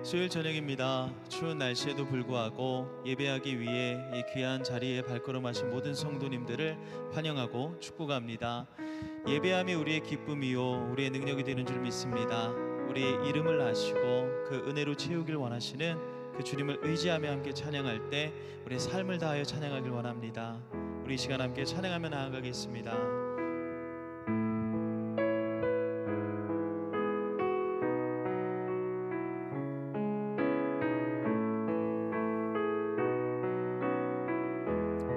수요일 저녁입니다. 추운 날씨에도 불구하고 예배하기 위해 이 귀한 자리에 발걸음하신 모든 성도님들을 환영하고 축복합니다. 예배함이 우리의 기쁨이요 우리의 능력이 되는 줄 믿습니다. 우리의 이름을 아시고 그 은혜로 채우길 원하시는 그 주님을 의지하며 함께 찬양할 때 우리의 삶을 다하여 찬양하길 원합니다. 우리 이 시간 함께 찬양하며 나아가겠습니다.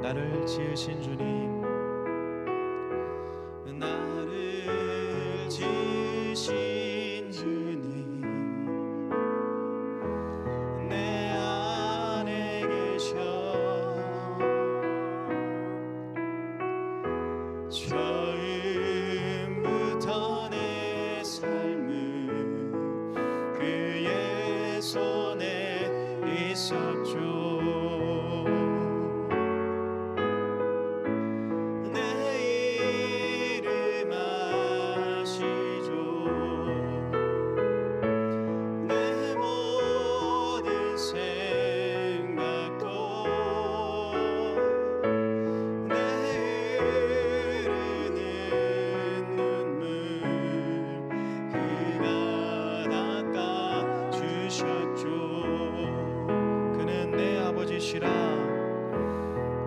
나를 지으신 주님, 나를 지으신 주님, 내 안에 계셔. 처음부터 내 삶은 그의 손에 있었죠.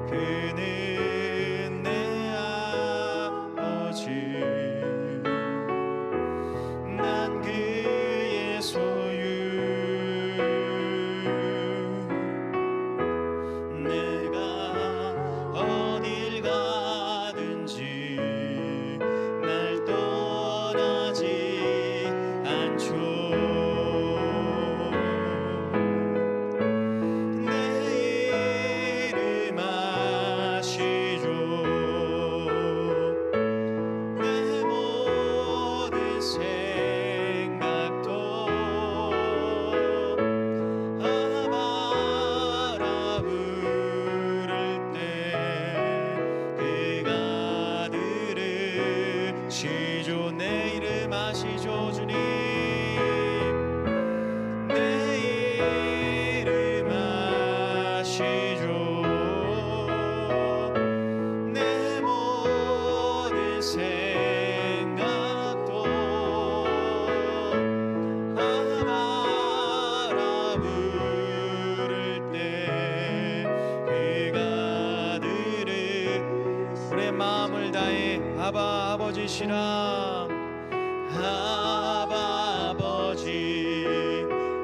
그는 내 아버지, 난 그의 소유. 내가 어딜 가든지 날 떠나지 않죠. 내 이름 아시죠 주님. 내 이름 아시죠. 내 모든 생각도 아바라 부를 때 그가 들으 우리의 마음을 다해 아바 아버지시라. 아바 아버지,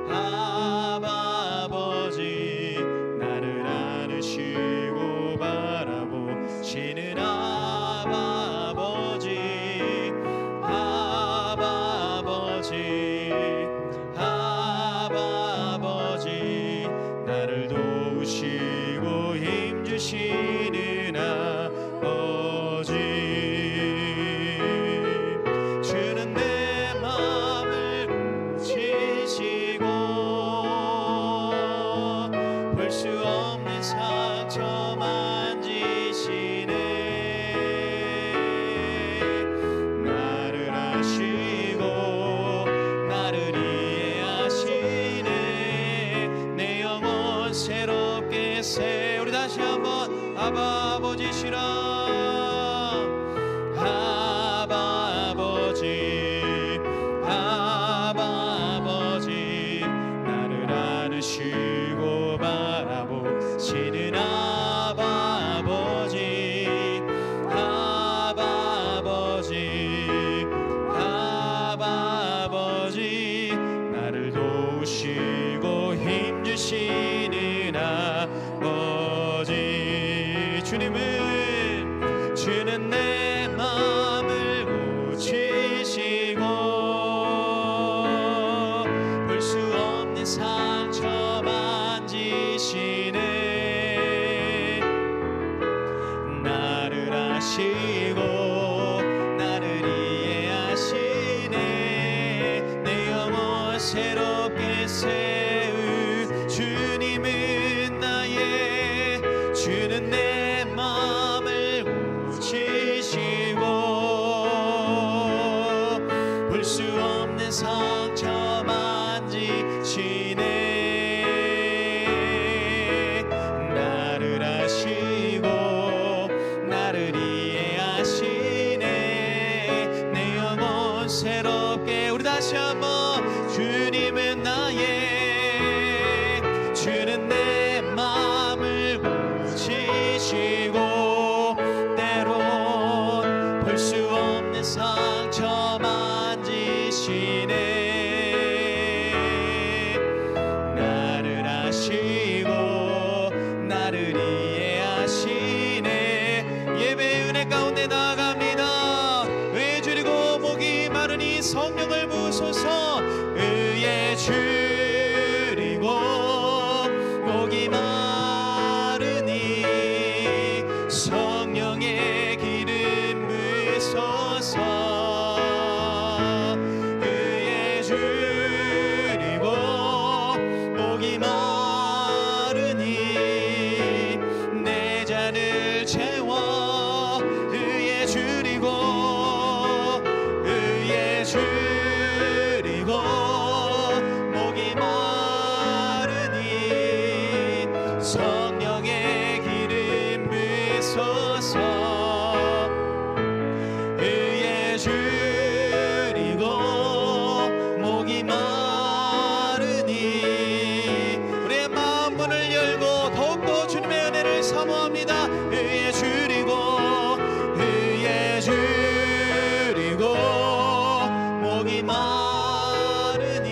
아바 아버지, 나를 안으시고 바라보시는 아바 아버지, 아바 아버지, 아바 아버지, 나를 도우시고 힘주시는 아버지. 우리 다시 한번 아바 아버지시라. 아바 아버지, 아바 아버지, 나를 안으시고 바라보시는 아바 아버지, 아바 아버지, 아바 아버지, 나를 도우시고 힘주시는 아버지. 주는 내 마음을 고치시고 볼 수 없는 상처 만지시네. 나를 아시고 나를 이해하시네. 내 영혼 새롭게 세우 주님은 나의 주는 내 마음을 고치시고 볼 수 없는 상처 만지시네. 성령의 기름 부으소서. 의에 줄이고 목이 마르니 내 잔을 채워. 의에 줄이고 의에 줄이고 목이 마르니 성령의 기름 부으소서. 의에 줄이고 목이 마르니 우리의 마음 문을 열고 더욱더 주님의 은혜를 사모합니다. 의에 줄이고 의에 줄이고 목이 마르니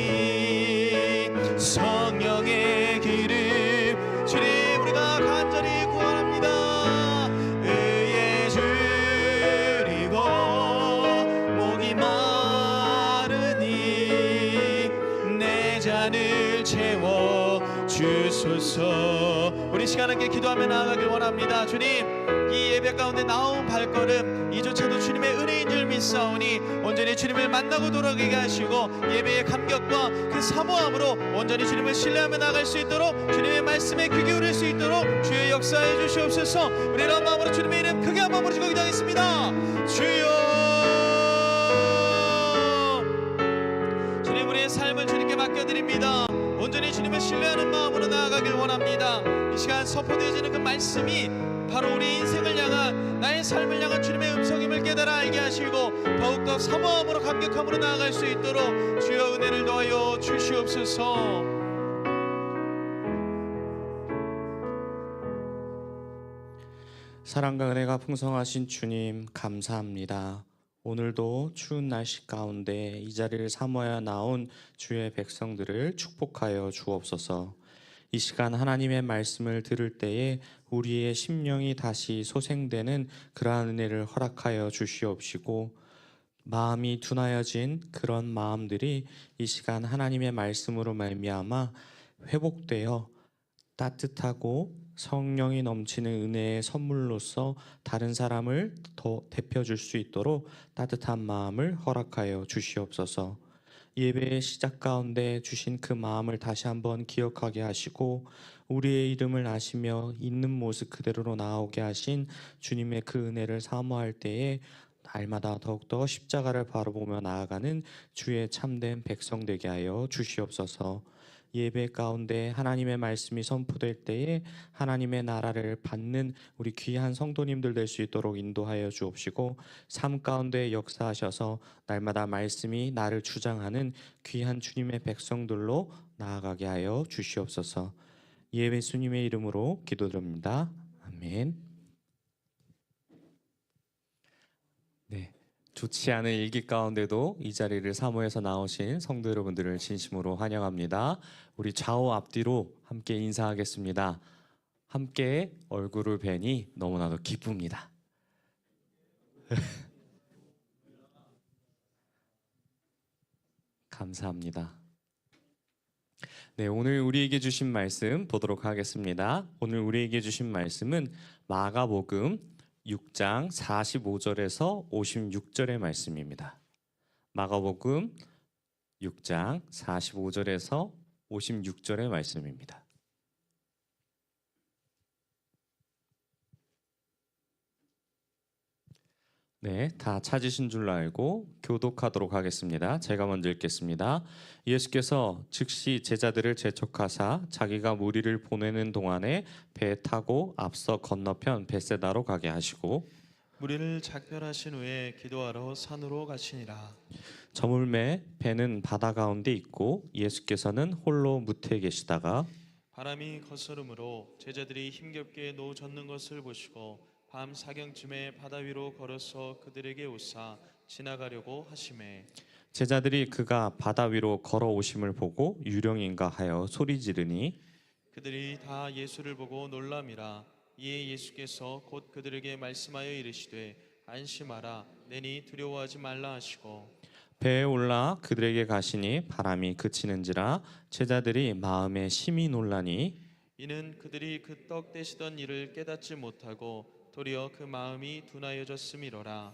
성령의 기름. 주님 우리가 간절히 구원합니다. 의에 줄이고 목이 마르니 내 잔을 채워 주소서. 우리 시간 함께 기도하며 나아가길 원합니다. 주님, 이 예배 가운데 나온 발걸음 이조차도 주님의 은혜인 줄 믿사오니 온전히 주님을 만나고 돌아가게 하시고 예배의 감격과 그 사모함으로 온전히 주님을 신뢰하며 나갈 수 있도록 주님의 말씀에 귀 기울일 수 있도록 주의 역사해 주시옵소서. 우리 이런 마음으로 주님의 이름 크게 한번 부르시고 기도하겠습니다. 주여. 주님 우리의 삶을 주님께 맡겨드립니다. 온전히 주님을 신뢰하는 마음으로 나아가길 원합니다. 이 시간 선포되어지는 그 말씀이 바로 우리 인생을 향한 나의 삶을 향한 주님의 음성임을 깨달아 알게 하시고 더욱더 사모함으로 감격함으로 나아갈 수 있도록 주여 은혜를 더하여 주시옵소서. 사랑과 은혜가 풍성하신 주님 감사합니다. 오늘도 추운 날씨 가운데 이 자리를 사모하여 나온 주의 백성들을 축복하여 주옵소서. 이 시간 하나님의 말씀을 들을 때에 우리의 심령이 다시 소생되는 그러한 은혜를 허락하여 주시옵시고 마음이 둔하여진 그런 마음들이 이 시간 하나님의 말씀으로 말미암아 회복되어 따뜻하고 성령이 넘치는 은혜의 선물로서 다른 사람을 더 데펴줄 수 있도록 따뜻한 마음을 허락하여 주시옵소서. 예배의 시작 가운데 주신 그 마음을 다시 한번 기억하게 하시고 우리의 이름을 아시며 있는 모습 그대로로 나오게 하신 주님의 그 은혜를 사모할 때에 날마다 더욱더 십자가를 바라보며 나아가는 주의 참된 백성 되게 하여 주시옵소서. 예배 가운데 하나님의 말씀이 선포될 때에 하나님의 나라를 받는 우리 귀한 성도님들 될 수 있도록 인도하여 주옵시고 삶 가운데 역사하셔서 날마다 말씀이 나를 주장하는 귀한 주님의 백성들로 나아가게 하여 주시옵소서. 예수님의 이름으로 기도드립니다. 아멘. 네. 좋지 않은 일기 가운데도 이 자리를 사모해서 나오신 성도 여러분들을 진심으로 환영합니다. 우리 좌우 앞뒤로 함께 인사하겠습니다. 함께 얼굴을 뵈니 너무나도 기쁩니다. 감사합니다. 네, 오늘 우리에게 주신 말씀 보도록 하겠습니다. 오늘 우리에게 주신 말씀은 마가복음 6장 45절에서 56절의 말씀입니다. 마가복음 6장 45절에서 56절의 말씀입니다. 네, 다 찾으신 줄 알고 교독하도록 하겠습니다. 제가 먼저 읽겠습니다. 예수께서 즉시 제자들을 재촉하사 자기가 무리를 보내는 동안에 배 타고 앞서 건너편 벳세다로 가게 하시고 무리를 작별하신 후에 기도하러 산으로 가시니라. 저물매 배는 바다 가운데 있고 예수께서는 홀로 무태에 계시다가 바람이 거스름으로 제자들이 힘겹게 노 젓는 것을 보시고 밤 사경쯤에 바다 위로 걸어서 그들에게 오사 지나가려고 하시매 제자들이 그가 바다 위로 걸어오심을 보고 유령인가 하여 소리 지르니 그들이 다 예수를 보고 놀람이라. 이에 예수께서 곧 그들에게 말씀하여 이르시되 안심하라 내니 두려워하지 말라 하시고 배에 올라 그들에게 가시니 바람이 그치는지라 제자들이 마음에 심히 놀라니 이는 그들이 그 떡 떼시던 일을 깨닫지 못하고 도리어 그 마음이 둔하여졌음이로라.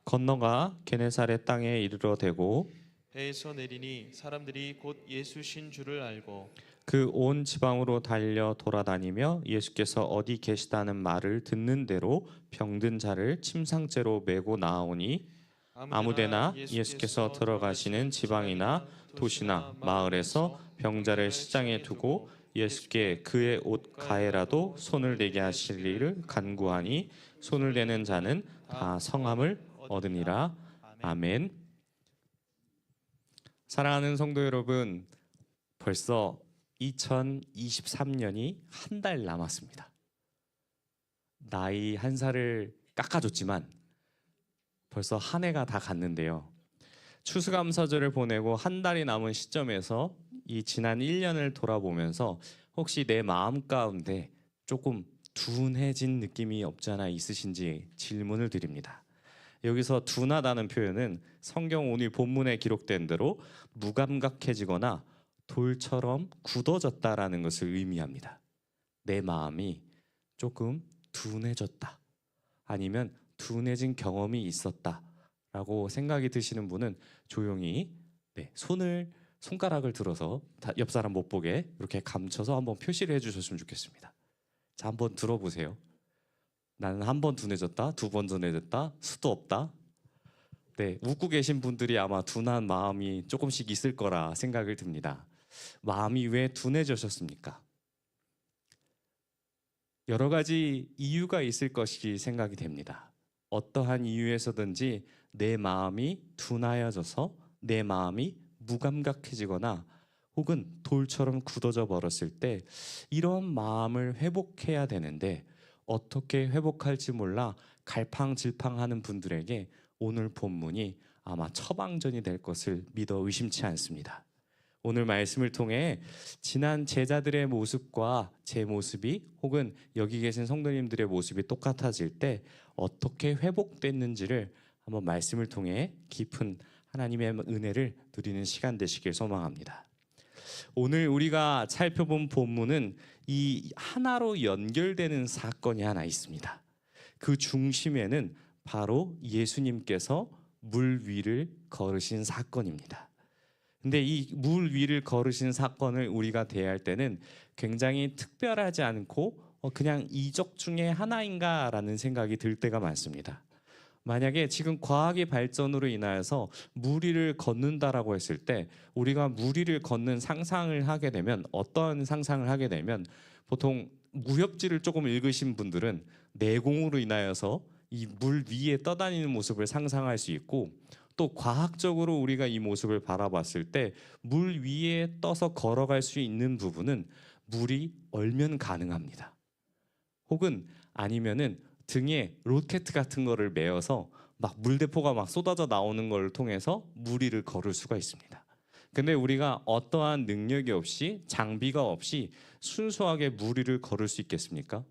건너가 게네사렛 땅에 이르러 대고 배에서 내리니 사람들이 곧 예수신 줄을 알고 그 온 지방으로 달려 돌아다니며 예수께서 어디 계시다는 말을 듣는 대로 병든 자를 침상째로 메고 나아오니 아무데나 예수께서 들어가시는 지방이나 도시나 마을에서 병자를 시장에 두고 예수께 그의 옷 가에라도 손을 대게 하실 일을 간구하니 손을 대는 자는 다 성함을 얻으니라. 아멘. 사랑하는 성도 여러분, 벌써 2023년이 한 달 남았습니다. 나이 한 살을 깎아줬지만 벌써 한 해가 다 갔는데요. 추수감사절을 보내고 한 달이 남은 시점에서 이 지난 1년을 돌아보면서 혹시 내 마음 가운데 조금 둔해진 느낌이 없지 않아 있으신지 질문을 드립니다. 여기서 둔하다는 표현은 성경 오늘 본문에 기록된 대로 무감각해지거나 돌처럼 굳어졌다라는 것을 의미합니다. 내 마음이 조금 둔해졌다, 아니면 둔해진 경험이 있었다라고 생각이 드시는 분은 조용히 손가락을 들어서 옆 사람 못 보게 이렇게 감춰서 한번 표시를 해주셨으면 좋겠습니다. 자, 한번 들어보세요. 나는 한 번 둔해졌다, 두 번 둔해졌다, 수도 없다. 네, 웃고 계신 분들이 아마 둔한 마음이 조금씩 있을 거라 생각을 듭니다. 마음이 왜 둔해졌습니까? 여러 가지 이유가 있을 것이 생각이 됩니다. 어떠한 이유에서든지 내 마음이 둔하여져서 내 마음이 무감각해지거나 혹은 돌처럼 굳어져 버렸을 때 이런 마음을 회복해야 되는데 어떻게 회복할지 몰라 갈팡질팡하는 분들에게 오늘 본문이 아마 처방전이 될 것을 믿어 의심치 않습니다. 오늘 말씀을 통해 지난 제자들의 모습과 제 모습이 혹은 여기 계신 성도님들의 모습이 똑같아질 때 어떻게 회복됐는지를 한번 말씀을 통해 깊은 하나님의 은혜를 누리는 시간 되시길 소망합니다. 오늘 우리가 살펴본 본문은 이 하나로 연결되는 사건이 하나 있습니다. 그 중심에는 바로 예수님께서 물 위를 걸으신 사건입니다. 근데 이 물 위를 걸으신 사건을 우리가 대할 때는 굉장히 특별하지 않고 그냥 이적 중에 하나인가라는 생각이 들 때가 많습니다. 만약에 지금 과학의 발전으로 인하여서 물 위를 걷는다라고 했을 때 우리가 물 위를 걷는 상상을 하게 되면 어떤 상상을 하게 되면 보통 무협지를 조금 읽으신 분들은 내공으로 인하여서 이 물 위에 떠다니는 모습을 상상할 수 있고 또 과학적으로 우리가 이 모습을 바라봤을 때 물 위에 떠서 걸어갈 수 있는 부분은 물이 얼면 가능합니다. 혹은 아니면은 등에 로켓 같은 거를 메어서 막 물대포가 막 쏟아져 나오는 걸 통해서 물 위를 걸을 수가 있습니다. 근데 우리가 어떠한 능력이 없이 장비가 없이 순수하게 물 위를 걸을 수 있겠습니까?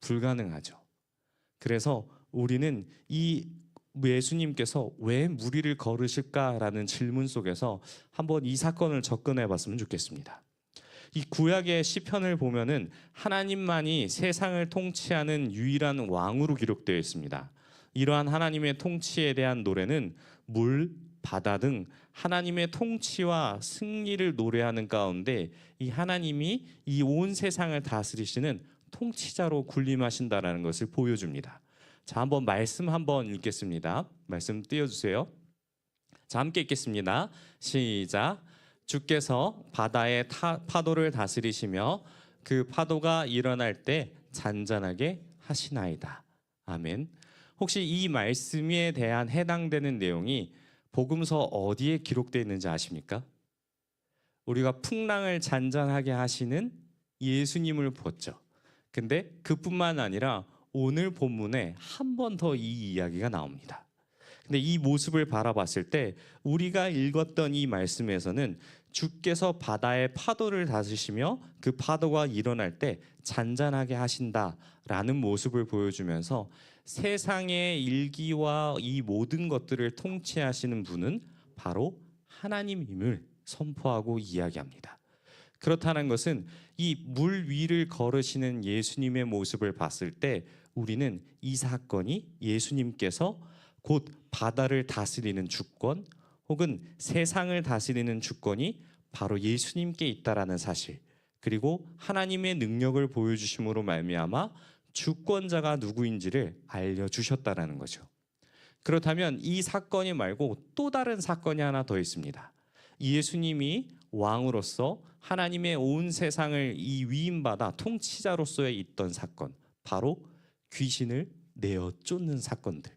불가능하죠. 그래서 우리는 이 예수님께서 왜 물 위를 걸으실까라는 질문 속에서 한번 이 사건을 접근해 봤으면 좋겠습니다. 이 구약의 시편을 보면은 하나님만이 세상을 통치하는 유일한 왕으로 기록되어 있습니다. 이러한 하나님의 통치에 대한 노래는 물, 바다 등 하나님의 통치와 승리를 노래하는 가운데 이 하나님이 이 온 세상을 다스리시는 통치자로 군림하신다라는 것을 보여줍니다. 자, 한번 말씀 한번 읽겠습니다. 말씀 띄워주세요. 자, 함께 읽겠습니다. 시작. 주께서 바다의 파도를 다스리시며 그 파도가 일어날 때 잔잔하게 하시나이다. 아멘. 혹시 이 말씀에 대한 해당되는 내용이 복음서 어디에 기록되어 있는지 아십니까? 우리가 풍랑을 잔잔하게 하시는 예수님을 보았죠. 근데 그뿐만 아니라 오늘 본문에 한 번 더 이 이야기가 나옵니다. 근데 이 모습을 바라봤을 때 우리가 읽었던 이 말씀에서는 주께서 바다의 파도를 다스리시며 그 파도가 일어날 때 잔잔하게 하신다라는 모습을 보여주면서 세상의 일기와 이 모든 것들을 통치하시는 분은 바로 하나님임을 선포하고 이야기합니다. 그렇다는 것은 이 물 위를 걸으시는 예수님의 모습을 봤을 때 우리는 이 사건이 예수님께서 곧 바다를 다스리는 주권 혹은 세상을 다스리는 주권이 바로 예수님께 있다라는 사실, 그리고 하나님의 능력을 보여주심으로 말미암아 주권자가 누구인지를 알려주셨다라는 거죠. 그렇다면 이 사건이 말고 또 다른 사건이 하나 더 있습니다. 예수님이 왕으로서 하나님의 온 세상을 이 위임받아 통치자로서의 있던 사건, 바로 귀신을 내어 쫓는 사건들.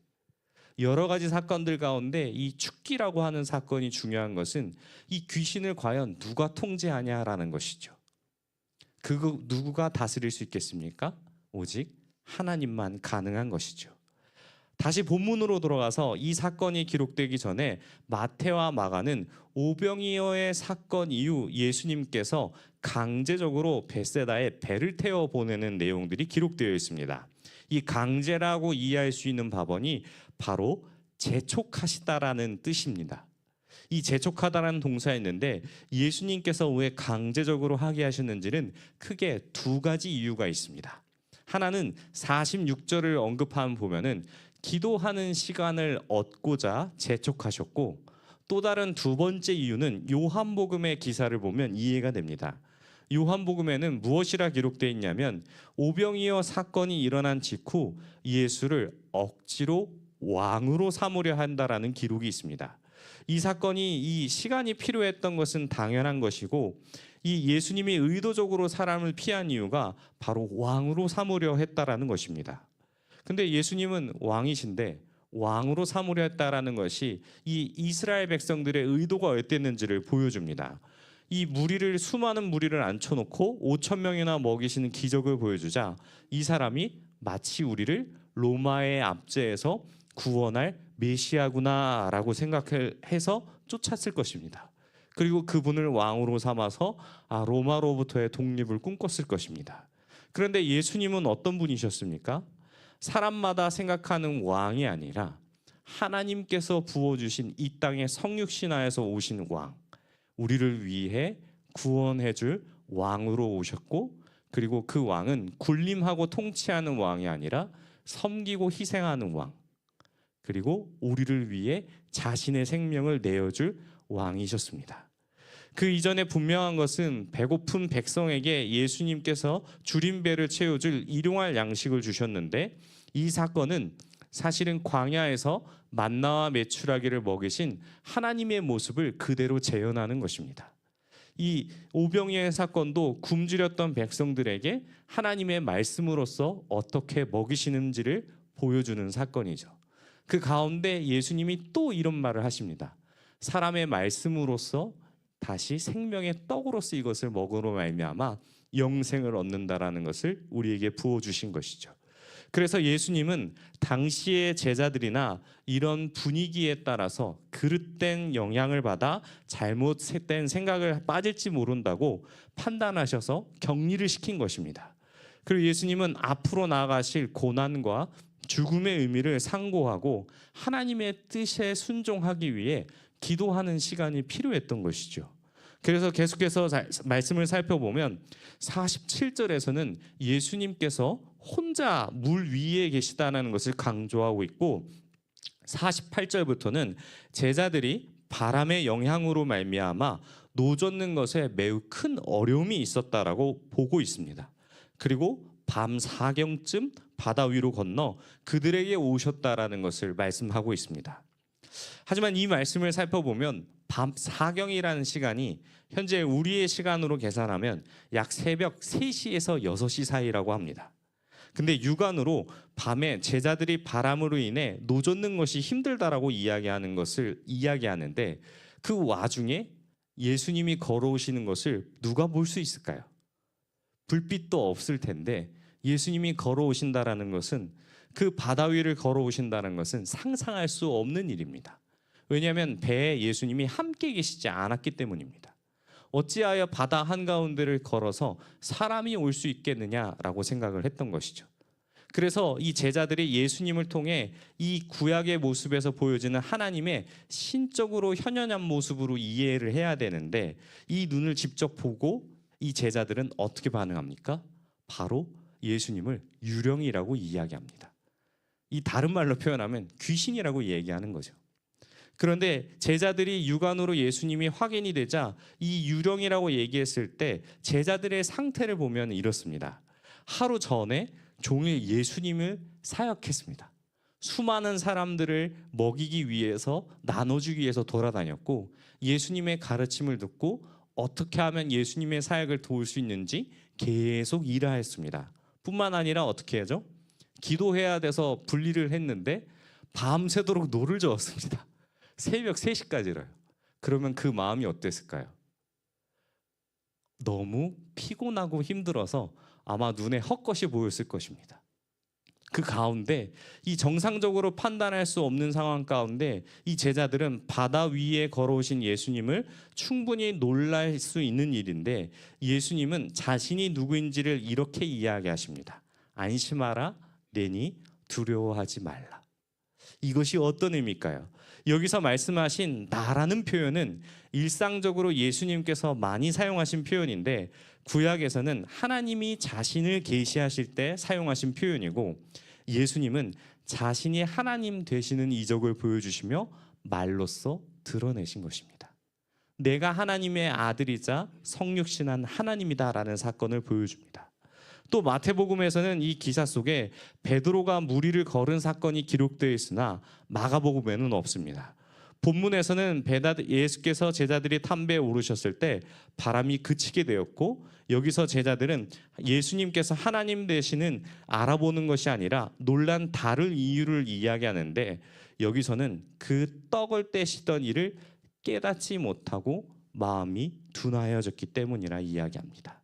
여러 가지 사건들 가운데 이 축기라고 하는 사건이 중요한 것은 이 귀신을 과연 누가 통제하냐라는 것이죠. 그 누구가 다스릴 수 있겠습니까? 오직 하나님만 가능한 것이죠. 다시 본문으로 돌아가서 이 사건이 기록되기 전에 마태와 마가는 오병이어의 사건 이후 예수님께서 강제적으로 벳세다에 배를 태워 보내는 내용들이 기록되어 있습니다. 이 강제라고 이해할 수 있는 발언이 바로 재촉하시다라는 뜻입니다. 이 재촉하다라는 동사가 있는데 예수님께서 왜 강제적으로 하게 하셨는지는 크게 두 가지 이유가 있습니다. 하나는 46절을 언급하면 보면은 기도하는 시간을 얻고자 재촉하셨고, 또 다른 두 번째 이유는 요한복음의 기사를 보면 이해가 됩니다. 요한복음에는 무엇이라 기록되어 있냐면 오병이어 사건이 일어난 직후 예수를 억지로 왕으로 삼으려 한다라는 기록이 있습니다. 이 사건이 이 시간이 필요했던 것은 당연한 것이고, 이 예수님이 의도적으로 사람을 피한 이유가 바로 왕으로 삼으려 했다라는 것입니다. 근데 예수님은 왕이신데 왕으로 삼으려 했다라는 것이 이 이스라엘 백성들의 의도가 어땠는지를 보여줍니다. 이 수많은 무리를 앉혀놓고 5천 명이나 먹이시는 기적을 보여주자 이 사람이 마치 우리를 로마의 압제에서 구원할 메시아구나라고 생각해서 쫓았을 것입니다. 그리고 그분을 왕으로 삼아서 로마로부터의 독립을 꿈꿨을 것입니다. 그런데 예수님은 어떤 분이셨습니까? 사람마다 생각하는 왕이 아니라 하나님께서 부어주신 이 땅의 성육신하에서 오신 왕, 우리를 위해 구원해줄 왕으로 오셨고, 그리고 그 왕은 군림하고 통치하는 왕이 아니라 섬기고 희생하는 왕, 그리고 우리를 위해 자신의 생명을 내어줄 왕이셨습니다. 그 이전에 분명한 것은 배고픈 백성에게 예수님께서 줄인 배를 채워줄 일용할 양식을 주셨는데, 이 사건은 사실은 광야에서 만나와 메추라기를 먹이신 하나님의 모습을 그대로 재현하는 것입니다. 이 오병이어의 사건도 굶주렸던 백성들에게 하나님의 말씀으로서 어떻게 먹이시는지를 보여주는 사건이죠. 그 가운데 예수님이 또 이런 말을 하십니다. 사람의 말씀으로서 다시 생명의 떡으로서 이것을 먹으로 말미암아 영생을 얻는다라는 것을 우리에게 부어주신 것이죠. 그래서 예수님은 당시의 제자들이나 이런 분위기에 따라서 그릇된 영향을 받아 잘못된 생각을 빠질지 모른다고 판단하셔서 격리를 시킨 것입니다. 그리고 예수님은 앞으로 나아가실 고난과 죽음의 의미를 상고하고 하나님의 뜻에 순종하기 위해 기도하는 시간이 필요했던 것이죠. 그래서 계속해서 말씀을 살펴보면 47절에서는 예수님께서 혼자 물 위에 계시다는 것을 강조하고 있고, 48절부터는 제자들이 바람의 영향으로 말미암아 노젓는 것에 매우 큰 어려움이 있었다라고 보고 있습니다. 그리고 밤 4경쯤 바다 위로 건너 그들에게 오셨다라는 것을 말씀하고 있습니다. 하지만 이 말씀을 살펴보면 밤 4경이라는 시간이 현재 우리의 시간으로 계산하면 약 새벽 3시에서 6시 사이라고 합니다. 근데 육안으로 밤에 제자들이 바람으로 인해 노젓는 것이 힘들다라고 이야기하는 것을 이야기하는데, 그 와중에 예수님이 걸어오시는 것을 누가 볼 수 있을까요? 불빛도 없을 텐데 예수님이 걸어오신다라는 것은, 그 바다 위를 걸어오신다는 것은 상상할 수 없는 일입니다. 왜냐하면 배에 예수님이 함께 계시지 않았기 때문입니다. 어찌하여 바다 한가운데를 걸어서 사람이 올 수 있겠느냐라고 생각을 했던 것이죠. 그래서 이 제자들이 예수님을 통해 이 구약의 모습에서 보여지는 하나님의 신적으로 현현한 모습으로 이해를 해야 되는데, 이 눈을 직접 보고 이 제자들은 어떻게 반응합니까? 바로 예수님을 유령이라고 이야기합니다. 이 다른 말로 표현하면 귀신이라고 얘기하는 거죠. 그런데 제자들이 육안으로 예수님이 확인이 되자 이 유령이라고 얘기했을 때 제자들의 상태를 보면 이렇습니다. 하루 전에 종일 예수님을 사역했습니다. 수많은 사람들을 먹이기 위해서, 나눠주기 위해서 돌아다녔고, 예수님의 가르침을 듣고 어떻게 하면 예수님의 사역을 도울 수 있는지 계속 일하였습니다. 뿐만 아니라 어떻게 하죠? 기도해야 돼서 분리를 했는데 밤새도록 노를 저었습니다. 새벽 3시까지로요. 그러면 그 마음이 어땠을까요? 너무 피곤하고 힘들어서 아마 눈에 헛것이 보였을 것입니다. 그 가운데 이 정상적으로 판단할 수 없는 상황 가운데 이 제자들은 바다 위에 걸어오신 예수님을 충분히 놀랄 수 있는 일인데, 예수님은 자신이 누구인지를 이렇게 이야기하십니다. 안심하라, 내니 두려워하지 말라. 이것이 어떤 의미일까요? 여기서 말씀하신 나라는 표현은 일상적으로 예수님께서 많이 사용하신 표현인데, 구약에서는 하나님이 자신을 계시하실 때 사용하신 표현이고, 예수님은 자신이 하나님 되시는 이적을 보여주시며 말로써 드러내신 것입니다. 내가 하나님의 아들이자 성육신한 하나님이다라는 사건을 보여줍니다. 또 마태복음에서는 이 기사 속에 베드로가 무리를 걸은 사건이 기록되어 있으나 마가복음에는 없습니다. 본문에서는 예수께서 제자들이 담배에 오르셨을 때 바람이 그치게 되었고, 여기서 제자들은 예수님께서 하나님 되시는 알아보는 것이 아니라 놀란 다른 이유를 이야기하는데, 여기서는 그 떡을 떼시던 일을 깨닫지 못하고 마음이 둔하여졌기 때문이라 이야기합니다.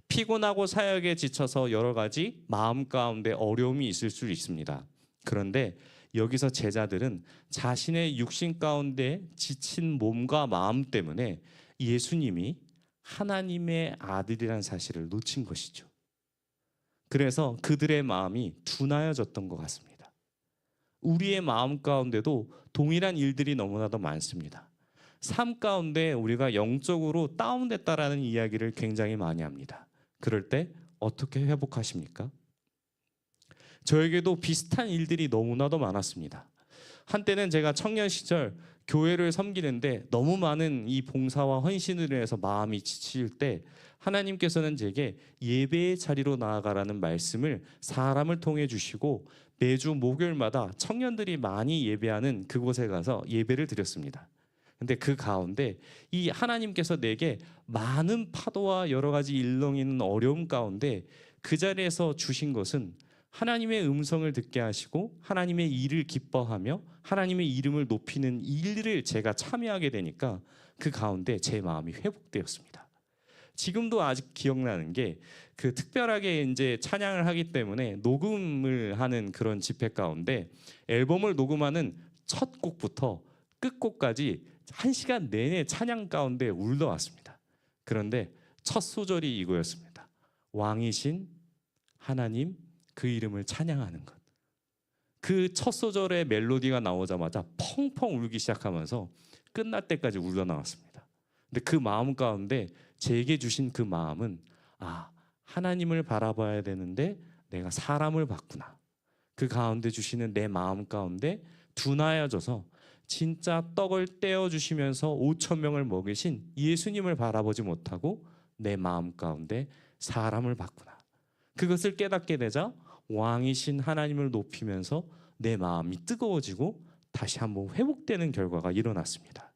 피곤하고 사역에 지쳐서 여러 가지 마음 가운데 어려움이 있을 수 있습니다. 그런데 여기서 제자들은 자신의 육신 가운데 지친 몸과 마음 때문에 예수님이 하나님의 아들이라는 사실을 놓친 것이죠. 그래서 그들의 마음이 둔하여졌던 것 같습니다. 우리의 마음 가운데도 동일한 일들이 너무나도 많습니다. 삶 가운데 우리가 영적으로 다운됐다라는 이야기를 굉장히 많이 합니다. 그럴 때 어떻게 회복하십니까? 저에게도 비슷한 일들이 너무나도 많았습니다. 한때는 제가 청년 시절 교회를 섬기는데 너무 많은 이 봉사와 헌신을 해서 마음이 지칠 때 하나님께서는 제게 예배의 자리로 나아가라는 말씀을 사람을 통해 주시고, 매주 목요일마다 청년들이 많이 예배하는 그곳에 가서 예배를 드렸습니다. 근데 그 가운데 이 하나님께서 내게 많은 파도와 여러 가지 일렁이는 어려움 가운데 그 자리에서 주신 것은 하나님의 음성을 듣게 하시고 하나님의 일을 기뻐하며 하나님의 이름을 높이는 일을 제가 참여하게 되니까 그 가운데 제 마음이 회복되었습니다. 지금도 아직 기억나는 게, 그 특별하게 이제 찬양을 하기 때문에 녹음을 하는 그런 집회 가운데 앨범을 녹음하는 첫 곡부터 끝곡까지 1시간 내내 찬양 가운데 울러 왔습니다. 그런데 첫 소절이 이거였습니다. 왕이신 하나님 그 이름을 찬양하는 것. 그 첫 소절의 멜로디가 나오자마자 펑펑 울기 시작하면서 끝날 때까지 울러 나왔습니다. 근데 그 마음 가운데 제게 주신 그 마음은, 하나님을 바라봐야 되는데 내가 사람을 봤구나. 그 가운데 주시는 내 마음 가운데 둔하여져서 진짜 떡을 떼어 주시면서 5,000명을 먹이신 예수님을 바라보지 못하고 내 마음 가운데 사람을 봤구나. 그것을 깨닫게 되자 왕이신 하나님을 높이면서 내 마음이 뜨거워지고 다시 한번 회복되는 결과가 일어났습니다.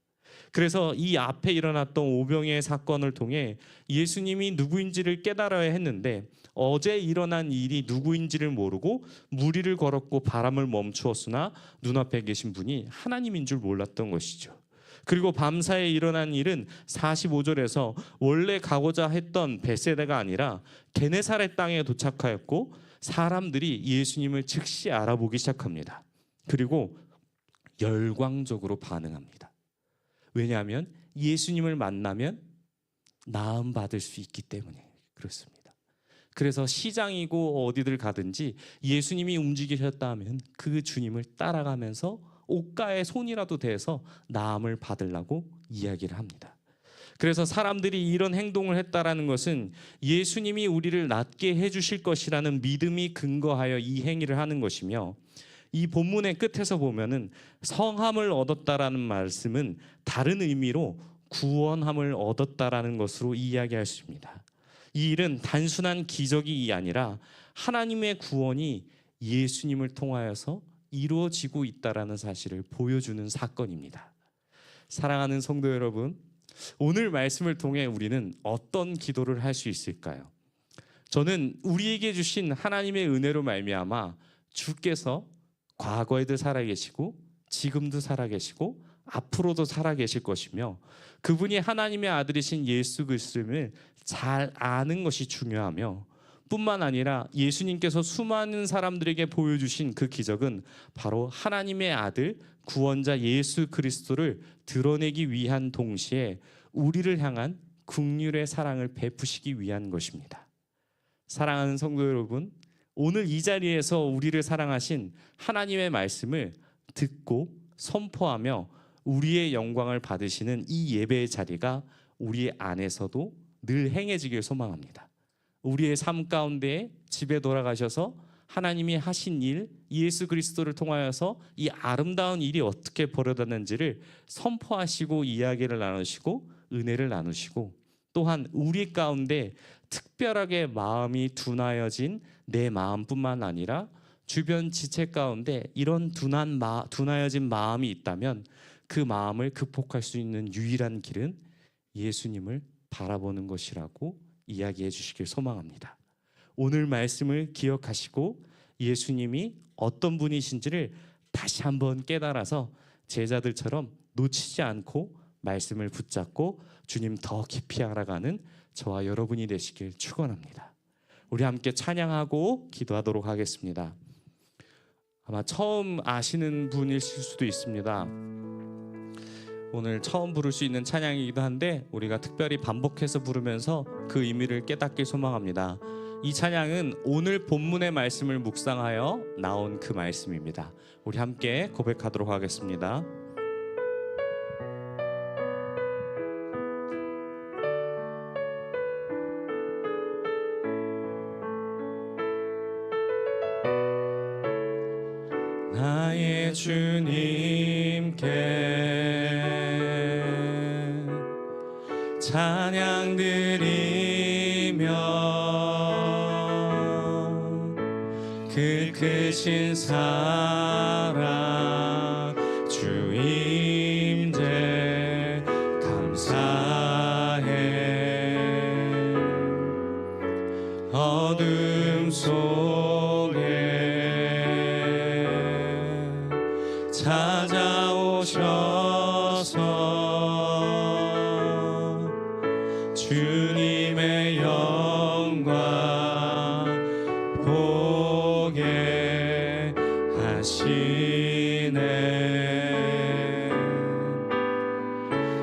그래서 이 앞에 일어났던 오병이의 사건을 통해 예수님이 누구인지를 깨달아야 했는데, 어제 일어난 일이 누구인지를 모르고 무리를 걸었고 바람을 멈추었으나 눈앞에 계신 분이 하나님인 줄 몰랐던 것이죠. 그리고 밤사이에 일어난 일은 45절에서 원래 가고자 했던 벳세다가 아니라 게네사렛 땅에 도착하였고, 사람들이 예수님을 즉시 알아보기 시작합니다. 그리고 열광적으로 반응합니다. 왜냐하면 예수님을 만나면 나음 받을 수 있기 때문에 그렇습니다. 그래서 시장이고 어디들 가든지 예수님이 움직이셨다 하면 그 주님을 따라가면서 옷가에 손이라도 대서 나음을 받으려고 이야기를 합니다. 그래서 사람들이 이런 행동을 했다라는 것은 예수님이 우리를 낫게 해주실 것이라는 믿음이 근거하여 이 행위를 하는 것이며, 이 본문의 끝에서 보면은 성함을 얻었다라는 말씀은 다른 의미로 구원함을 얻었다라는 것으로 이야기할 수 있습니다. 이 일은 단순한 기적이 아니라 하나님의 구원이 예수님을 통하여서 이루어지고 있다라는 사실을 보여주는 사건입니다. 사랑하는 성도 여러분, 오늘 말씀을 통해 우리는 어떤 기도를 할 수 있을까요? 저는 우리에게 주신 하나님의 은혜로 말미암아 주께서 과거에도 살아계시고 지금도 살아계시고 앞으로도 살아계실 것이며, 그분이 하나님의 아들이신 예수 그리스도를 잘 아는 것이 중요하며, 뿐만 아니라 예수님께서 수많은 사람들에게 보여주신 그 기적은 바로 하나님의 아들 구원자 예수 그리스도를 드러내기 위한 동시에 우리를 향한 긍휼의 사랑을 베푸시기 위한 것입니다. 사랑하는 성도 여러분, 오늘 이 자리에서 우리를 사랑하신 하나님의 말씀을 듣고 선포하며 우리의 영광을 받으시는 이 예배의 자리가 우리 안에서도 늘 행해지길 소망합니다. 우리의 삶 가운데 집에 돌아가셔서 하나님이 하신 일, 예수 그리스도를 통하여서 이 아름다운 일이 어떻게 벌어졌는지를 선포하시고 이야기를 나누시고 은혜를 나누시고, 또한 우리 가운데 특별하게 마음이 둔하여진 내 마음뿐만 아니라 주변 지체 가운데 이런 둔하여진 마음이 있다면 그 마음을 극복할 수 있는 유일한 길은 예수님을 바라보는 것이라고 이야기해 주시길 소망합니다. 오늘 말씀을 기억하시고 예수님이 어떤 분이신지를 다시 한번 깨달아서 제자들처럼 놓치지 않고 말씀을 붙잡고 주님 더 깊이 알아가는 저와 여러분이 되시길 축원합니다. 우리 함께 찬양하고 기도하도록 하겠습니다. 아마 처음 아시는 분이실 수도 있습니다. 오늘 처음 부를 수 있는 찬양이기도 한데 우리가 특별히 반복해서 부르면서 그 의미를 깨닫길 소망합니다. 이 찬양은 오늘 본문의 말씀을 묵상하여 나온 그 말씀입니다. 우리 함께 고백하도록 하겠습니다. 나의 주님께 찬양 드리며 그 크신 사랑 주 임재 감사해. 어둠 속에 찾아오셔서 주님의 영광 보게 하시네.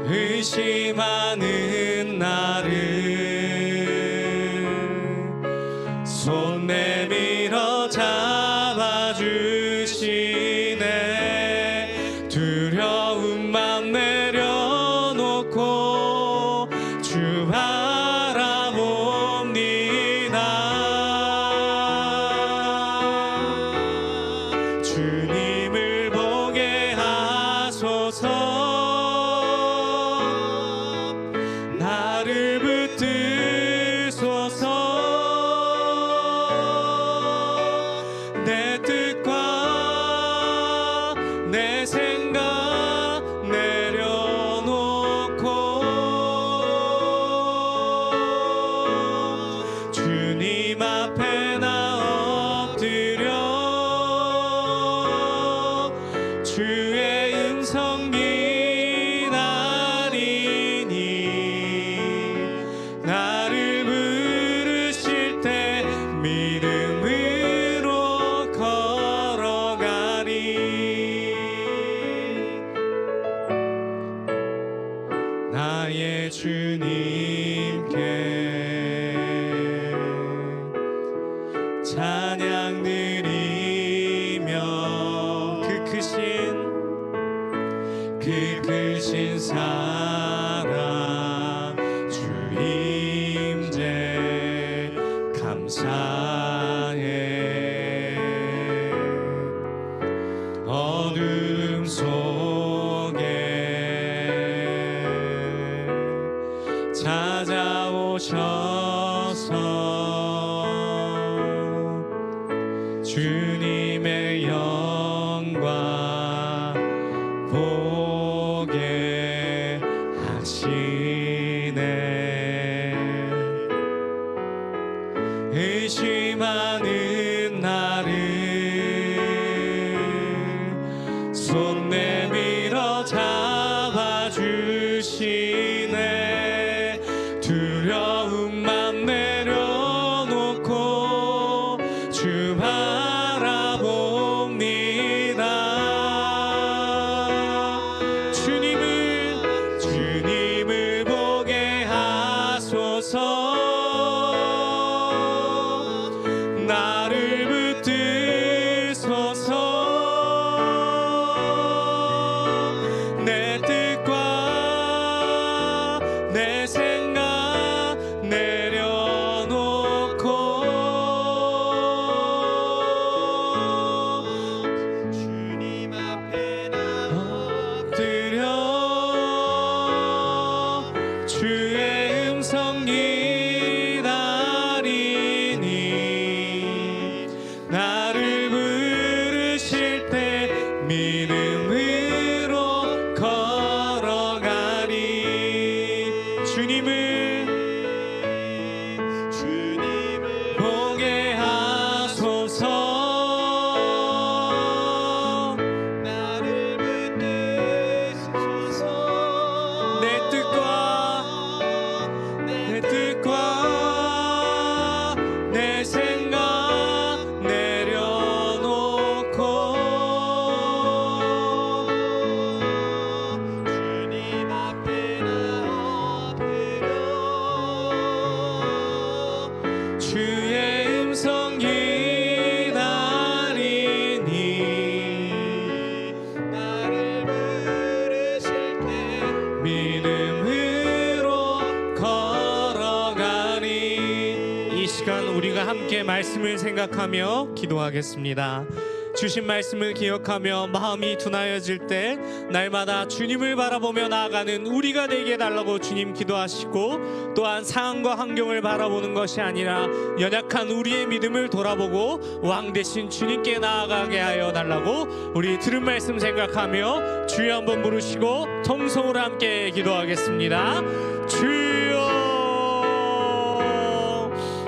의심하는 나를 손 내밀어 잡아주시네. 두려움만 내려놓고 주 바라봅니다. 주님을 보게 하소서. 나를 붙드소서. 내 뜻과 내 생각 내려놓고 주님 앞에 나 엎드려 주셔서 주님의 영광 보게 하시네. 의심하는 나를 손 내밀어 잡아주시네. 두려움만 내려놓고 주 바라봅니다. 주님을 보게 하소서. 나를 붙드소서. 내 뜻과 내 생각 내려놓고 주님 앞에 나 엎드려 주의 음성 기다리니 나를 부르실 때 믿음으로 걸어가리. 주님을 보게 하소서. 나를 붙드소서. 내 뜻과 내 생각 내려놓고 주님 앞에 나 엎드려 주의 음성 기다리니 나를 부르실 때 믿음으로 걸어가리. 이 시간 우리가 함께 말씀을 생각하며 기도하겠습니다. 주신 말씀을 기억하며 마음이 둔하여질 때 날마다 주님을 바라보며 나아가는 우리가 되게 해달라고 주님 기도하시고, 또한 상황과 환경을 바라보는 것이 아니라 연약한 우리의 믿음을 돌아보고 왕 대신 주님께 나아가게 하여 달라고 우리 들은 말씀 생각하며 주여 한번 부르시고 통성으로 함께 기도하겠습니다. 주여,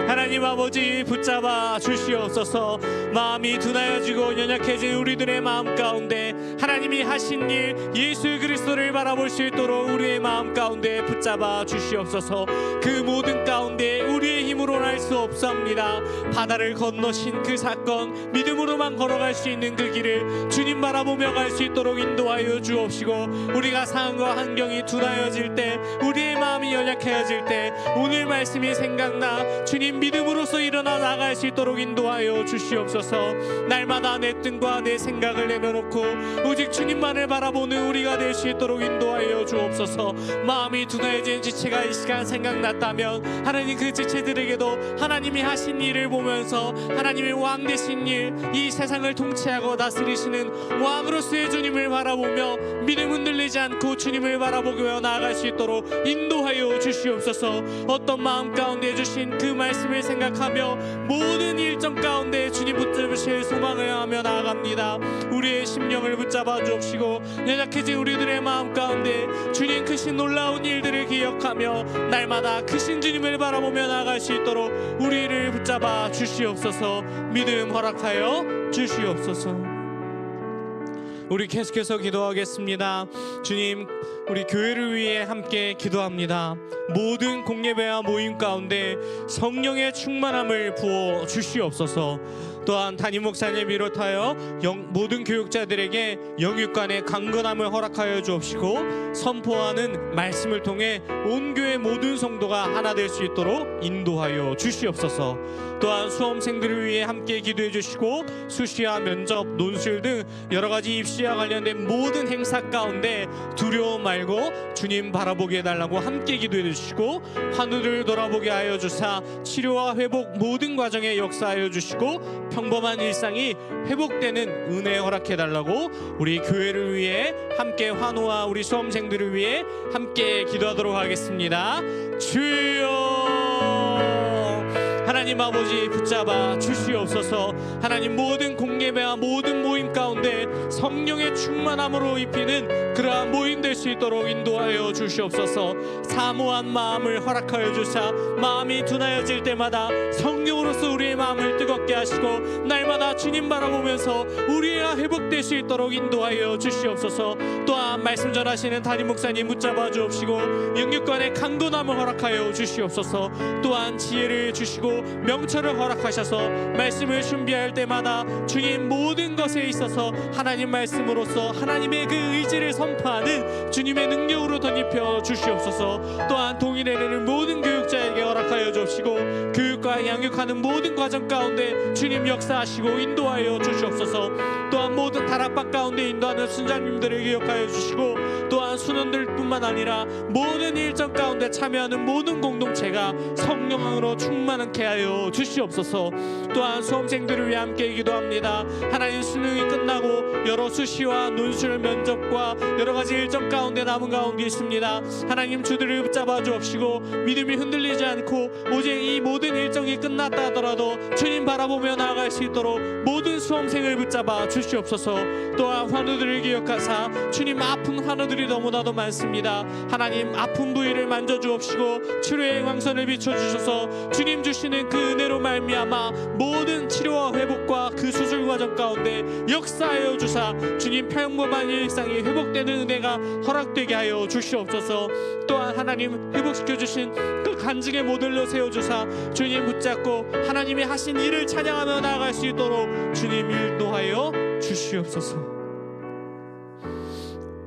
하나님 아버지 붙잡아 주시옵소서. 마음이 둔하여지고 연약해진 우리들의 마음 가운데 하나님이 하신 일 예수 그리스도를 바라볼 수 있도록 우리의 마음 가운데 붙잡아 주시옵소서. 그 모든 가운데 우리의 힘으로는 할 수 없사옵니다. 바다를 건너신 그 사건 믿음으로만 걸어갈 수 있는 그 길을 주님 바라보며 갈 수 있도록 인도하여 주옵시고, 우리가 상황과 환경이 둔하여질 때, 우리의 마음이 연약해질 때 오늘 말씀이 생각나 주님 믿음으로써 일어나 나갈 수 있도록 인도하여 주시옵소서. 날마다 내 뜻과 내 생각을 내려놓고 오직 주님만을 바라보는 우리가 될 수 있도록 인도하여 주옵소서. 마음이 둔해진 지체가 이 시간 생각났다면 하나님 그 지체들에게도 하나님이 하신 일을 보면서 하나님의 왕 되신 일, 이 세상을 통치하고 다스리시는 왕으로서의 주님을 바라보며 믿음 흔들리지 않고 주님을 바라보며 나아갈 수 있도록 인도하여 주시옵소서. 어떤 마음 가운데 주신 그 말씀을 생각하며 모든 일정 가운데 주님 붙잡으실 소망을 하며 나아갑니다. 우리의 심령을 붙잡아 주옵시고 연약해진 우리들의 마음 가운데 주님 크신 놀라운 일들을 기억하며 날마다 크신 주님을 바라보며 나아갈 수 있도록 우리를 붙잡아 주시옵소서. 믿음 허락하여 주시옵소서. 우리 계속해서 기도하겠습니다. 주님, 우리 교회를 위해 함께 기도합니다. 모든 공예배와 모임 가운데 성령의 충만함을 부어 주시옵소서. 또한 담임 목사님 비롯하여 모든 교육자들에게 영육간의 강건함을 허락하여 주옵시고, 선포하는 말씀을 통해 온 교회 모든 성도가 하나 될 수 있도록 인도하여 주시옵소서. 또한 수험생들을 위해 함께 기도해 주시고, 수시와 면접, 논술 등 여러 가지 입시와 관련된 모든 행사 가운데 두려움 말고 주님 바라보게 해달라고 함께 기도해 주시고, 환우를 돌아보게 하여 주사 치료와 회복 모든 과정에 역사하여 주시고, 평범한 일상이 회복되는 은혜 허락해 달라고 우리 교회를 위해 함께 환우와 우리 수험생들을 위해 함께 기도하도록 하겠습니다. 주여, 하나님 아버지 붙잡아 주시옵소서. 하나님 모든 공예배와 모든 모임 가운데 성령의 충만함으로 입히는 그러한 모임 될 수 있도록 인도하여 주시옵소서. 사모한 마음을 허락하여 주사 마음이 둔하여질 때마다 성령으로서 우리의 마음을 뜨겁게 하시고 날마다 주님 바라보면서 우리가 회복될 수 있도록 인도하여 주시옵소서. 또한 말씀 전하시는 담임 목사님 붙잡아 주옵시고 영육간의 강건함을 허락하여 주시옵소서. 또한 지혜를 주시고 명철을 허락하셔서 말씀을 준비할 때마다 주님 모든 것에 있어서 하나님 말씀으로서 하나님의 그 의지를 선포하는 주님의 능력으로 덧입혀 주시옵소서. 또한 동일해내는 모든 교육자에게 허락하여 주옵시고 교육과 양육하는 모든 과정 가운데 주님 역사하시고 인도하여 주시옵소서. 또한 모든 다락방 가운데 인도하는 순장님들을 기억하여 주시고 또한 순원들뿐만 아니라 모든 일정 가운데 참여하는 모든 공동체가 성령으로 충만하게 하여 주시옵소서. 또한 수험생들을 위해 함께 기도합니다. 하나님 수능이 끝나고 여러 수시와 논술 면접과 여러 가지 일정 가운데 남은 가운데 있습니다. 하나님 주들을 붙잡아 주옵시고 믿음이 흔들리지 않고 오직 이 모든 일정이 끝났다 하더라도 주님 바라보며 나아갈 수 있도록 모든 수험생을 붙잡아 주시옵소서. 또한 환우들을 기억하사 주님 아픈 환우들이 너무나도 많습니다. 하나님 아픈 부위를 만져주옵시고 치료의 광선을 비춰주셔서 주님 주시는 그 은혜로 말미암아 모든 치료와 회복과 그 수술 과정 가운데 역사하여 주사 주님 평범한 일상이 회복되는 은혜가 허락되게 하여 주시옵소서. 또한 하나님 회복시켜 주신 그 간증의 모델로 세워주사 주님 붙잡고 하나님이 하신 일을 찬양하며 나아갈 수 있도록 주님 인도하여 주시옵소서.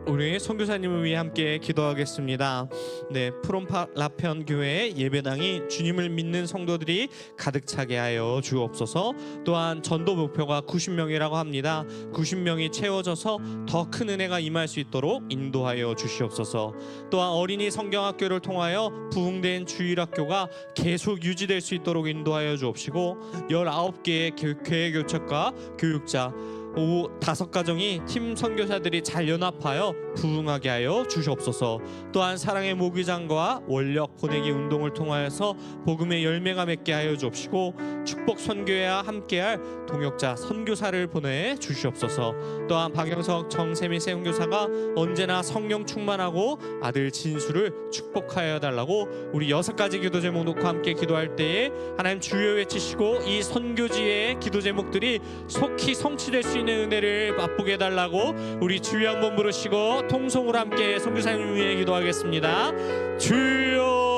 우리 선교사님을 위해 함께 기도하겠습니다. 네, 프롬라편 교회 예배당이 주님을 믿는 성도들이 가득 차게 하여 주옵소서. 또한 전도 목표가 90명이라고 합니다. 90명이 채워져서 더 큰 은혜가 임할 수 있도록 인도하여 주시옵소서. 또한 어린이 성경학교를 통하여 부흥된 주일학교가 계속 유지될 수 있도록 인도하여 주옵시고 19개의 교회 교척과 교육자 5가정이 팀 선교사들이 잘 연합하여 부흥하게 하여 주시옵소서. 또한 사랑의 모기장과 원력 보내기 운동을 통하여서 복음의 열매가 맺게 하여 주옵시고 축복 선교회와 함께할 동역자 선교사를 보내 주시옵소서. 또한 박영석 정세미 선교사가 언제나 성령 충만하고 아들 진수를 축복하여 달라고 우리 6가지 기도 제목 놓고 함께 기도할 때에 하나님 주여 외치시고 이 선교지의 기도 제목들이 속히 성취될 수 있는 은혜를 맛보게 해달라고 우리 주여 한번 부르시고 통성으로 함께 선교사님 위해 기도하겠습니다. 주여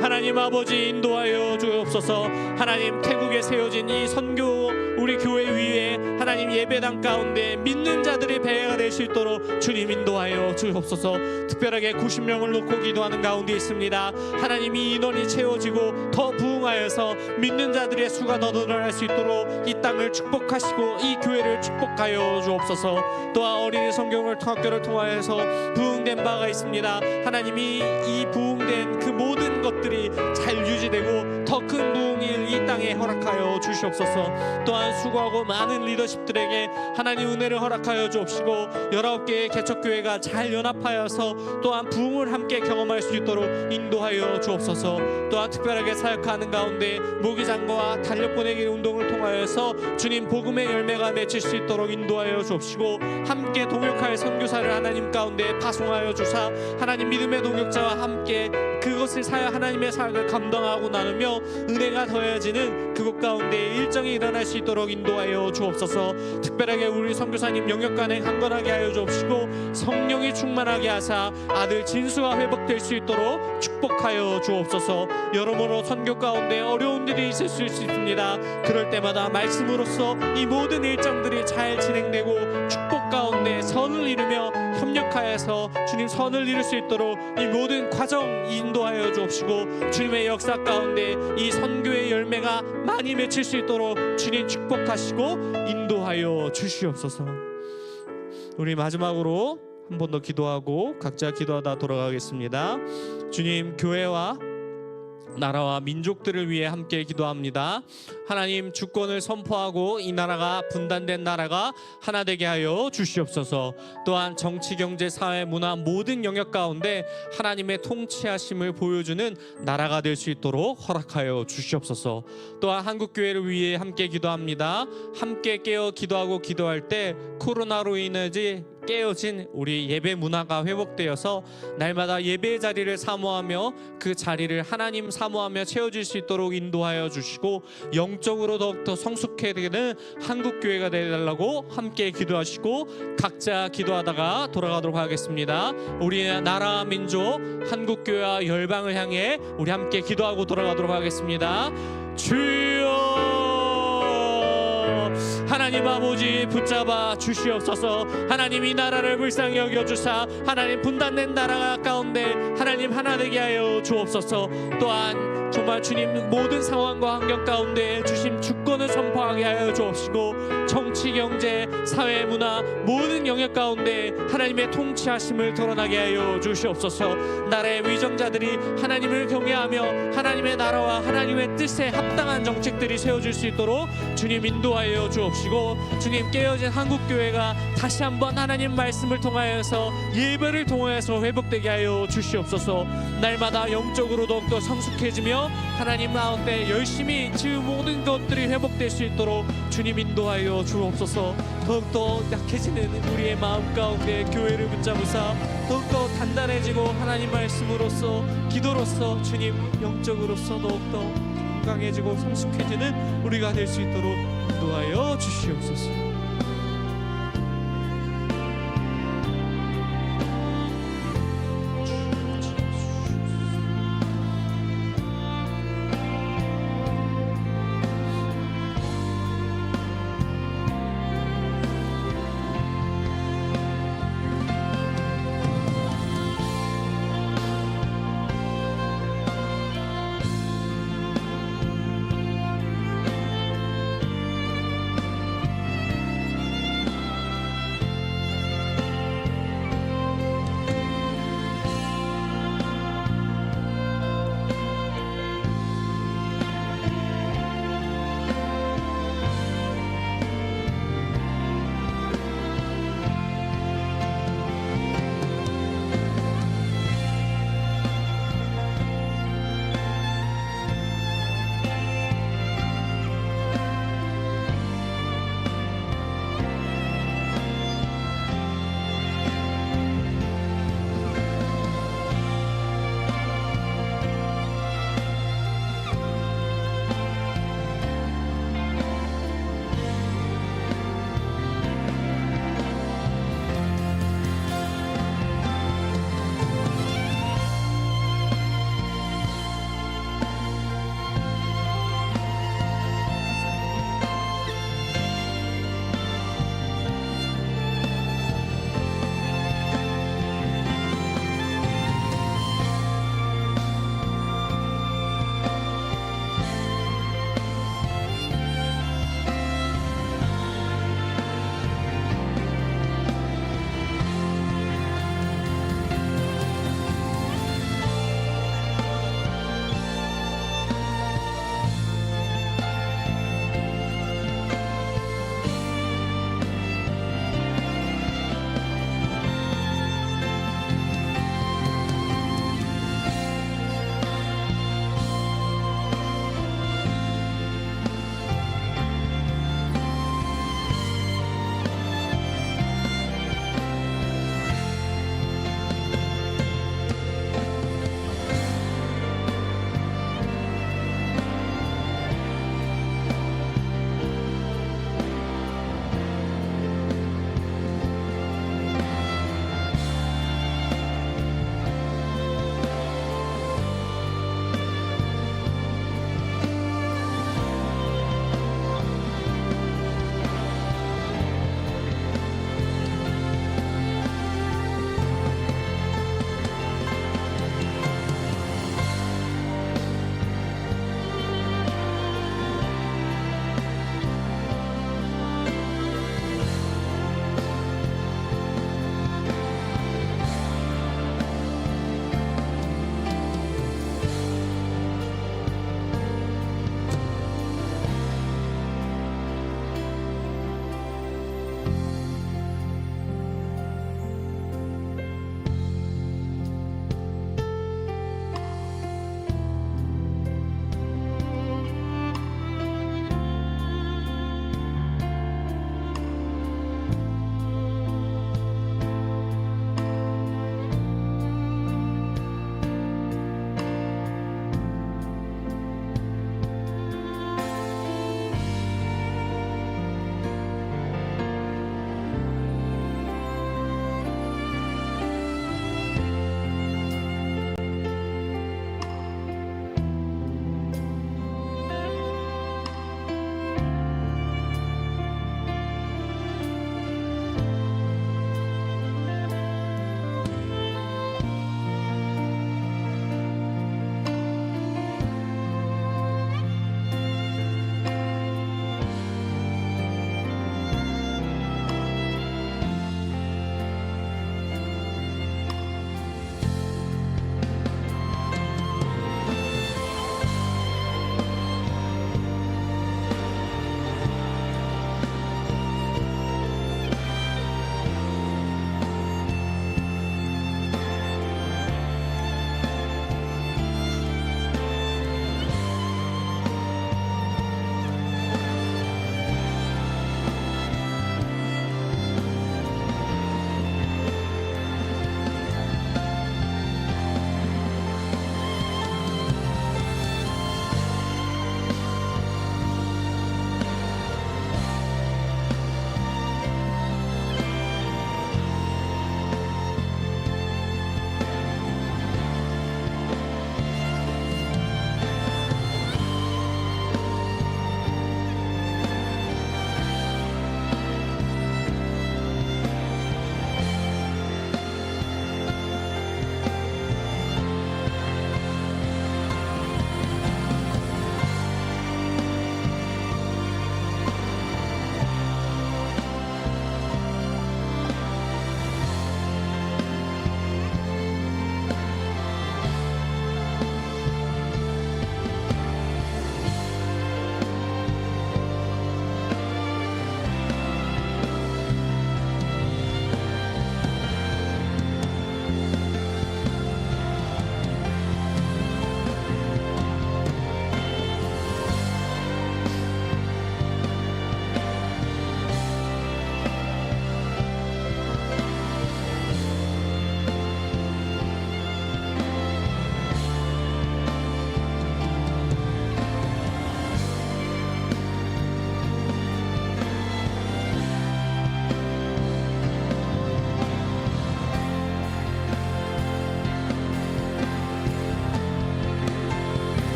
하나님 아버지 인도하여 주옵소서. 하나님 태국에 세워진 이 선교 우리 교회 위에 하나님 예배당 가운데 믿는 자들의 배가 될 수 있도록 주님 인도하여 주옵소서. 특별하게 90명을 놓고 기도하는 가운데 있습니다. 하나님 이 인원이 채워지고 더 부흥하여서 믿는 자들의 수가 더 늘어날 수 있도록 이 땅을 축복하시고 이 교회를 축복하여 주옵소서. 또한 어린이 성경을 학교를 통하여서 부흥된 바가 있습니다. 하나님이 이 부흥된 그 모든 것들이 잘 유지되고 더 큰 부흥을 이 땅에 허락하여 주시옵소서. 또한 수고하고 많은 리더십들에게 하나님 은혜를 허락하여 주옵시고 19개의 개척교회가 잘 연합하여서 또한 부흥을 함께 경험할 수 있도록 인도하여 주옵소서. 또한 특별하게 사역하는 가운데 모기장과 달력 보내기 운동을 통하여서 주님 복음의 열매가 맺힐 수 있도록 인도하여 주옵시고 함께 동역할 선교사를 하나님 가운데 파송하여 주사 하나님 믿음의 동역자와 함께 그것을 하나님의 사역을 감당하고 나누며 은혜가 더해지는 그곳 가운데 일정이 일어날 수 있도록 인도하여 주옵소서. 특별하게 우리 선교사님 영역간에 강건하게 하여 주옵시고 성령이 충만하게 하사 아들 진수가 회복될 수 있도록 축복하여 주옵소서. 여러모로 선교 가운데 어려운 일이 있을 수 있습니다. 그럴 때마다 말씀으로써 이 모든 일정들이 잘 진행되고 축복 가운데 선을 이루며 협력하여서 주님 선을 이룰 수 있도록 이 모든 과정 인도하여 주옵시고 주님의 역사 가운데 이 선교의 열매가 많이 맺힐 수 있도록 주님 축복하시고 인도하여 주시옵소서. 우리 마지막으로 한 번 더 기도하고 각자 기도하다 돌아가겠습니다. 주님 교회와 나라와 민족들을 위해 함께 기도합니다. 하나님, 주권을 선포하고 이 나라가 분단된 나라가 하나 되게 하여 주시옵소서. 또한 정치, 경제, 사회, 문화 모든 영역 가운데 하나님의 통치하심을 보여주는 나라가 될 수 있도록 허락하여 주시옵소서. 또한 한국교회를 위해 함께 기도합니다. 함께 깨어 기도하고 기도할 때 코로나로 인해 깨어진 우리 예배 문화가 회복되어서 날마다 예배의 자리를 사모하며 그 자리를 하나님 사모하며 채워질 수 있도록 인도하여 주시고 영적으로 더욱더 성숙해지는 한국교회가 되달라고 함께 기도하시고 각자 기도하다가 돌아가도록 하겠습니다. 우리의 나라 민족 한국교회와 열방을 향해 우리 함께 기도하고 돌아가도록 하겠습니다. 주여, 하나님 아버지 붙잡아 주시옵소서. 하나님, 이 나라를 불쌍히 여겨주사 하나님 분단된 나라 가운데 하나님 하나 되게 하여 주옵소서. 또한 정말 주님 모든 상황과 환경 가운데 주심 주권을 선포하게 하여 주옵시고 정치, 경제, 사회, 문화 모든 영역 가운데 하나님의 통치하심을 드러나게 하여 주시옵소서. 나라의 위정자들이 하나님을 경외하며 하나님의 나라와 하나님의 뜻에 합당한 정책들이 세워질 수 있도록 주님 인도하여 주옵시고 주님, 깨어진 한국교회가 다시 한번 하나님 말씀을 통하여서 예배를 통하여서 회복되게 하여 주시옵소서. 날마다 영적으로 더욱더 성숙해지며 하나님 가운데 열심히 그 모든 것들이 회복될 수 있도록 주님 인도하여 주옵소서. 더욱더 약해지는 우리의 마음 가운데 교회를 붙잡으사 더욱더 단단해지고 하나님 말씀으로써 기도로써 주님 영적으로서 더욱더 건강해지고 성숙해지는 우리가 될 수 있도록 인도하여 주시옵소서.